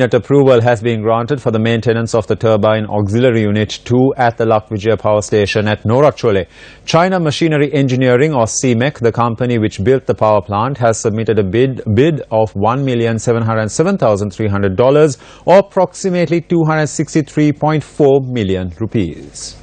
Approval has been granted for the maintenance of the turbine auxiliary unit 2 at the Lakvijaya power station at Norachole. China Machinery Engineering, or CMEC, the company which built the power plant, has submitted a bid of $1,707,300 or approximately 263.4 million rupees.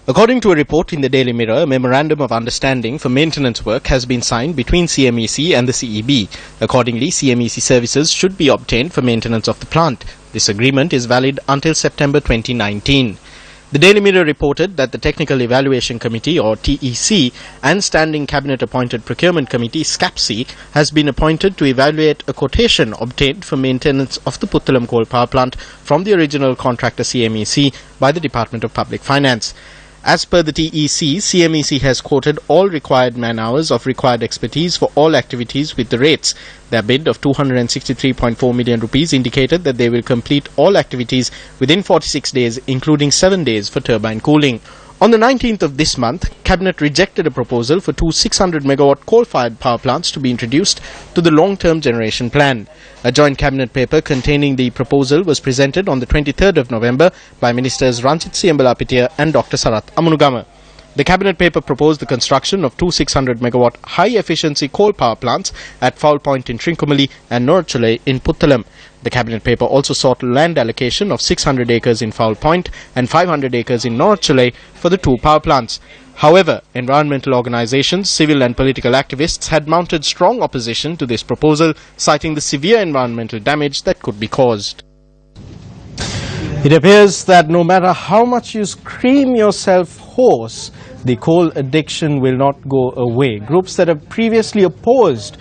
According to a report in the Daily Mirror, a memorandum of understanding for maintenance work has been signed between CMEC and the CEB. Accordingly, CMEC services should be obtained for maintenance of the plant. This agreement is valid until September 2019. The Daily Mirror reported that the Technical Evaluation Committee, or TEC, and Standing Cabinet Appointed Procurement Committee, SCAPC, has been appointed to evaluate a quotation obtained for maintenance of the Puttalam coal power plant from the original contractor CMEC by the Department of Public Finance. As per the TEC, CMEC has quoted all required man-hours of required expertise for all activities with the rates. Their bid of 263.4 million rupees indicated that they will complete all activities within 46 days, including 7 days for turbine cooling. On the 19th of this month, Cabinet rejected a proposal for two 600-megawatt coal-fired power plants to be introduced to the long-term generation plan. A joint Cabinet paper containing the proposal was presented on the 23rd of November by Ministers Ranjit Siyambalapitia and Dr. Sarath Amunugama. The Cabinet paper proposed the construction of two 600-megawatt high-efficiency coal power plants at Foul Point in Trincomalee and Norachole in Puttalam. The Cabinet paper also sought land allocation of 600 acres in Foul Point and 500 acres in Norachole for the two power plants. However, environmental organizations, civil and political activists had mounted strong opposition to this proposal, citing the severe environmental damage that could be caused. It appears that no matter how much you scream yourself hoarse, the coal addiction will not go away. Groups that have previously opposed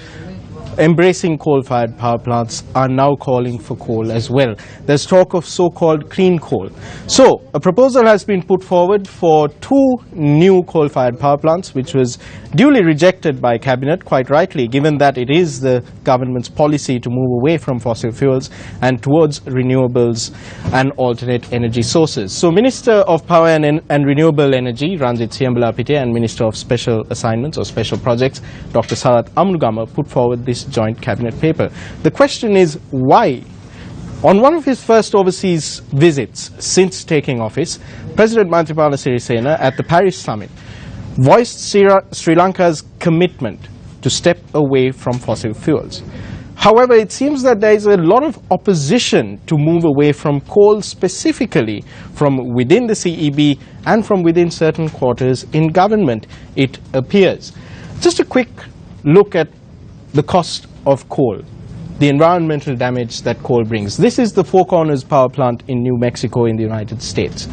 embracing coal-fired power plants are now calling for coal as well. There's talk of so-called clean coal. So, a proposal has been put forward for two new coal-fired power plants, which was duly rejected by Cabinet, quite rightly, given that it is the government's policy to move away from fossil fuels and towards renewables and alternate energy sources. So, Minister of Power and Renewable Energy, Ranjit Siyambalapitia, and Minister of Special Assignments or Special Projects, Dr. Sarath Amunugama, put forward this joint Cabinet paper. The question is why? On one of his first overseas visits since taking office, President Maithripala Sirisena at the Paris summit voiced Sri Lanka's commitment to step away from fossil fuels. However, it seems that there is a lot of opposition to move away from coal, specifically from within the CEB and from within certain quarters in government, it appears. Just a quick look at the cost of coal, the environmental damage that coal brings. This is the Four Corners power plant in New Mexico in the United States.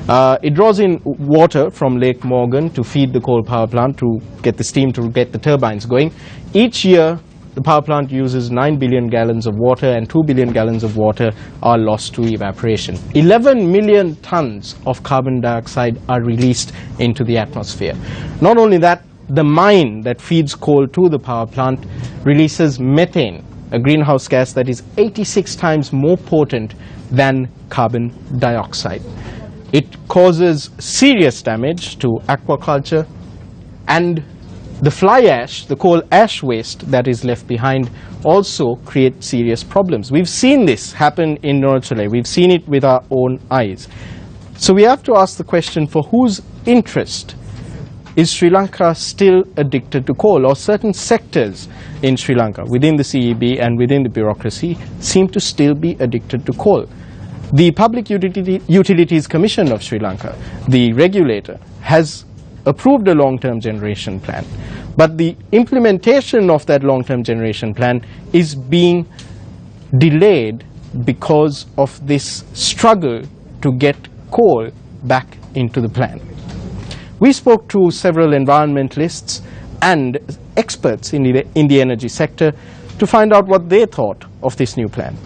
It draws in water from Lake Morgan to feed the coal power plant, to get the steam, to get the turbines going. Each year, the power plant uses 9 billion gallons of water, and 2 billion gallons of water are lost to evaporation. 11 million tons of carbon dioxide are released into the atmosphere. Not only that, the mine that feeds coal to the power plant releases methane, a greenhouse gas that is 86 times more potent than carbon dioxide. It causes serious damage to aquaculture, and the fly ash, the coal ash waste that is left behind, also creates serious problems. We've seen this happen in Norachole. We've seen it with our own eyes. So we have to ask the question, for whose interest is Sri Lanka still addicted to coal? Or certain sectors in Sri Lanka, within the CEB and within the bureaucracy, seem to still be addicted to coal. The Public Utilities Commission of Sri Lanka, the regulator, has approved a long-term generation plan. But the implementation of that long-term generation plan is being delayed because of this struggle to get coal back into the plan. We spoke to several environmentalists and experts in the energy sector to find out what they thought of this new plan.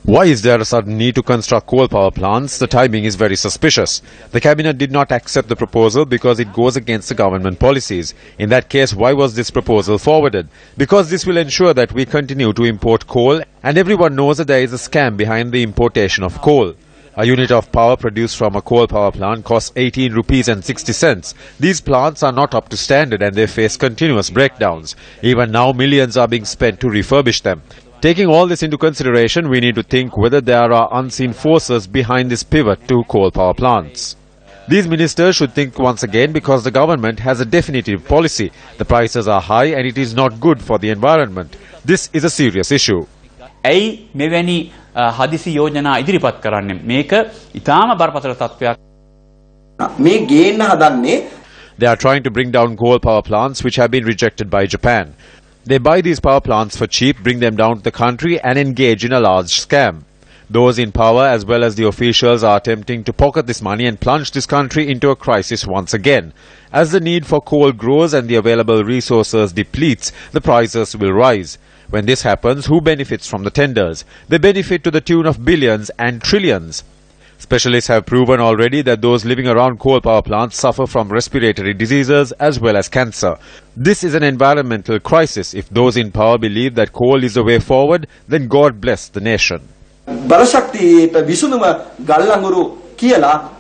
Why is there a sudden need to construct coal power plants? The timing is very suspicious. The Cabinet did not accept the proposal because it goes against the government policies. In that case, why was this proposal forwarded? Because this will ensure that we continue to import coal, and everyone knows that there is a scam behind the importation of coal. A unit of power produced from a coal power plant costs 18 rupees and 60 cents. These plants are not up to standard and they face continuous breakdowns. Even now, millions are being spent to refurbish them. Taking all this into consideration, we need to think whether there are unseen forces behind this pivot to coal power plants. These ministers should think once again because the government has a definitive policy. The prices are high and it is not good for the environment. This is a serious issue. ඇයි මෙවැනි හදිසි යෝජනා ඉදිරිපත් කරන්නේ මේක ඊටාම බරපතල තත්ත්වයක් මේ ගේන්න හදන්නේ They are trying to bring down coal power plants which have been rejected by Japan. They buy these power plants for cheap, bring them down to the country and engage in a large scam. Those in power as well as the officials are attempting to pocket this money and plunge this country into a crisis once again. As the need for coal grows and the available resources depletes, the prices will rise. When this happens, who benefits from the tenders? They benefit to the tune of billions and trillions. Specialists have proven already that those living around coal power plants suffer from respiratory diseases as well as cancer. This is an environmental crisis. If those in power believe that coal is the way forward, then God bless the nation. බලශක්තියට විසඳුම ගල් අඟුරු කියලා